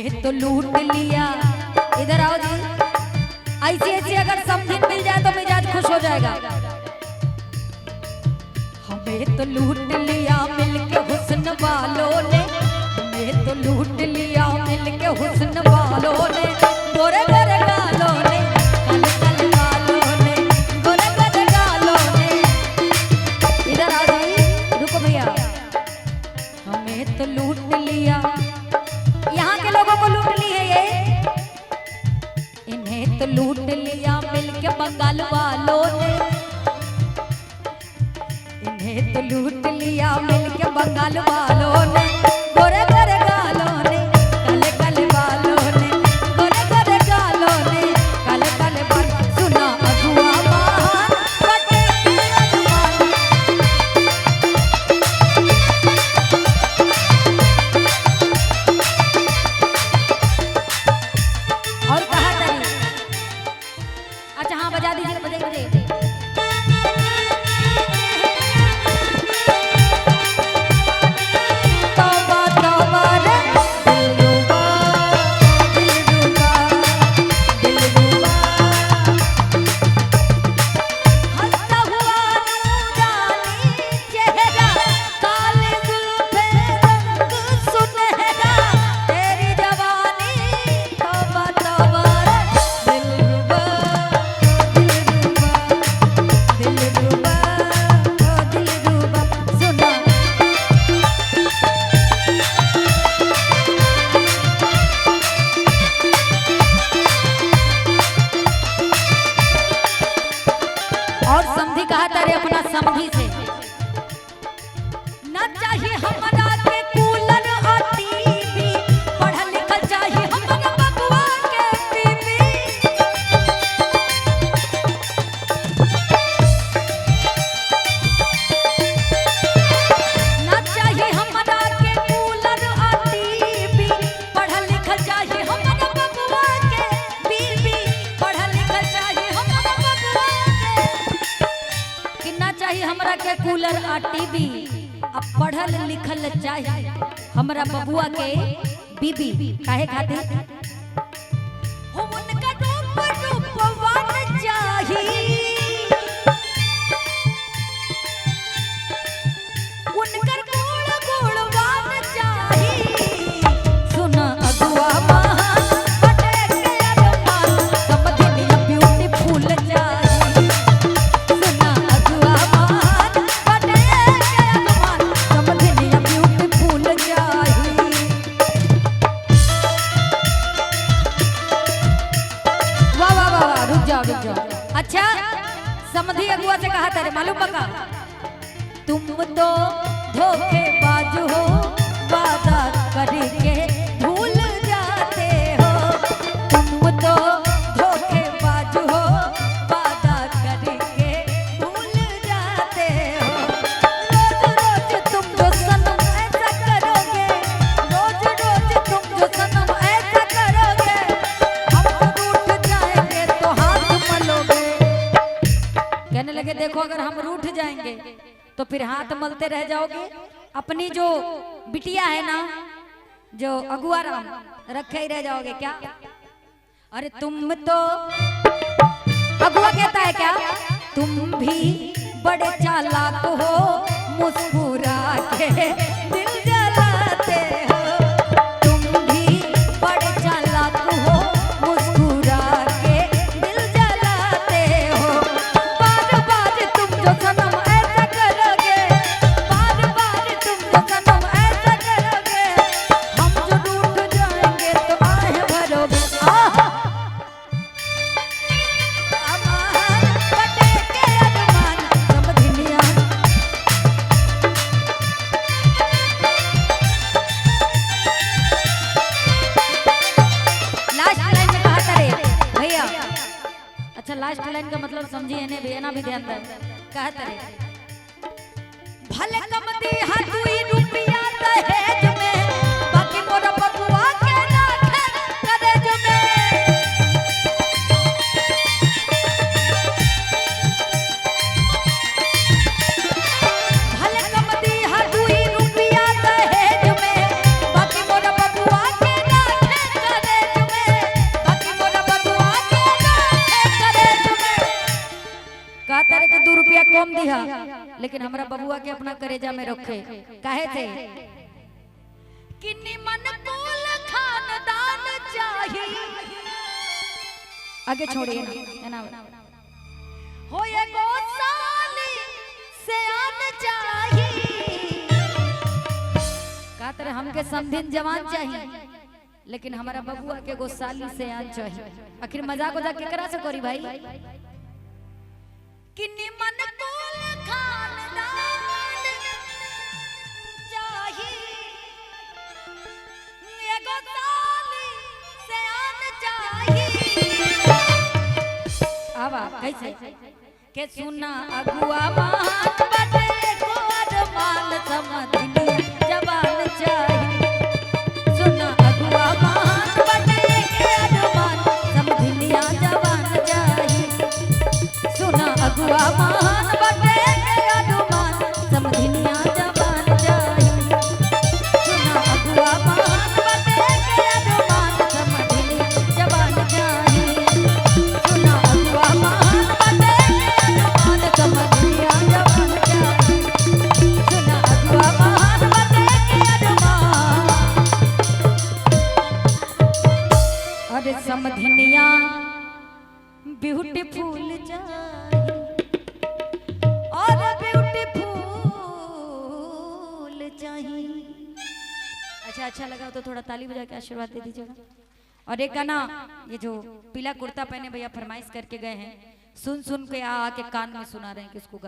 हमें तो लूट लिया। इधर आओ जी। ऐसी ऐसी अगर समझिन मिल जाए तो मिजाज खुश हो जाएगा। हमें तो लूट लिया मिलके हुस्न वालों ने, हमें तो लूट लिया मिलके हुस्न वालों ने, गोरे गोरे गालों ने, काले काले बालों ने, गोरे गोरे गालों ने। इधर आ जाइए, रुको भैया। हमें तो लूट लिया, यहाँ के लोगों को लूट ली है ये। इन्हें तो लूट लिया मिलके बंगाल वालों ने, इन्हें तो लूट लिया मिलके बंगाल वालों ने, गोरे गोरे गालों ने, काले काले बालों ने, गोरे गोरे गालों ने, काले काले बाल। सुना अगुआ महान बटे के अरमान। और कहा तरी। अच्छा हाँ बजा दीजिए, बजाइए बजाइए। और समझी कहा तारे अपना समझी से, ना चाहिए हमरा के कूलर और टीवी, पढ़ल लिखल चाहिए हमरा बबुआ के बीबी। ना चाहिए हमरा के कूलर और टीवी, पढ़ल लिखल चाहिए हमरा बबुआ के बीबी, पढ़ल लिखल चाहिए हमरा बबुआ के। ना चाहिए हमरा के कूलर आ टीवी, अब पढ़ल लिखल चाहिए हमरा बबुआ के बीबी। काहे खातिर? हो उनका रूप रूपवान चाहिए, उनकर गुण गुणवान चाहिए। सुना अगुआ महान बटे के अरमान, समधिनिया ब्यूटीफुल चाहिए। सुना अगुआ महान बटे के अरमान, समधिनिया ब्यूटीफुल चाहिए। वाह वाह वाह वाह, रुक जाओ रुक जाओ। अच्छा समधी अगुआ से कहा तेरे मालूम बका, तुम तो धोखेबाज हो, वादा करके भूल जाते हो। तुम तो धोखेबाज हो, वादा करके भूल जाते हो। रोज रोज तुम जो सनम ऐसा करोगे, रोज रोज तुम जो सनम ऐसा करोगे, हम तो रूठ जाएंगे तो हाथ मलोगे। कहने लगे देखो अगर हम रूठ जाएंगे तो फिर हाथ मलते रह जाओगे। अपनी जो बिटिया है ना, जो अगुआ राम, रखे ही रह जाओगे क्या? अरे तुम तो, अगुआ कहता है क्या, तुम भी बड़े चालाक हो, मुस्कुरा के दिल जलाते हो। तुम भी बड़े चालाक हो, मुस्कुरा के दिल जलाते हो। बार बार तुम जो सनम ऐसा करोगे, बार बार तुम जो सनम ऐसा करोगे, हम जो रूठ जाएंगे तो आहें भरोगे। अरमान बटे के अरमान, समधिनिया। लास्ट लाइन में कहा तारे भैया। अच्छा लास्ट लाइन का मतलब समझिए ने भैया ना भी ध्यान दे। कहा तारे भले कम दी हाथ हुई रुपया दहेज में, बाकी मोरा बबुआ के राखे करेज में। भले कम दी हाथ हुई रुपया दहेज में, बाकी मोरा बबुआ के राखे लेकिन हमरा बबुआ के अपना करेजा में रखे काहे थे कि निमन कुल खानदान चाहिए। आगे छोड़िए ना हो ये गोसाली से आन चाहिए का तरह हमके समधिन जवान चाहिए लेकिन हमारा बबुआ के गोसाली से आन चाहिए। आखिर मजाक उजाक केकरा से करी भाई कि निमन कुल खानदान चाहिए ये गोसाली से आन चाहिए। आवा कैसे के सुना अगुआ मान बटे गोद मान समधिनी जवान चाहिए। सुना अगुआ मान बटे गोद मान समधिनिया जवान चाहिए। सुना अगुआ मान बटे गोद मान समधिनिया जवान चाहिए। सुना अगुआ मान बटे गोद मान समधिनिया जवान चाहिए। सुना अगुआ मान समधिनिया ब्यूटीफुल चाहिए और ब्यूटीफुल चाहिए। अच्छा लगा तो थोड़ा ताली बजा के आशीर्वाद दे दीजिएगा। और एक गाना ये जो पीला कुर्ता पहने भैया फरमाइश करके गए हैं सुन के आ के कान में सुना रहे हैं किसको।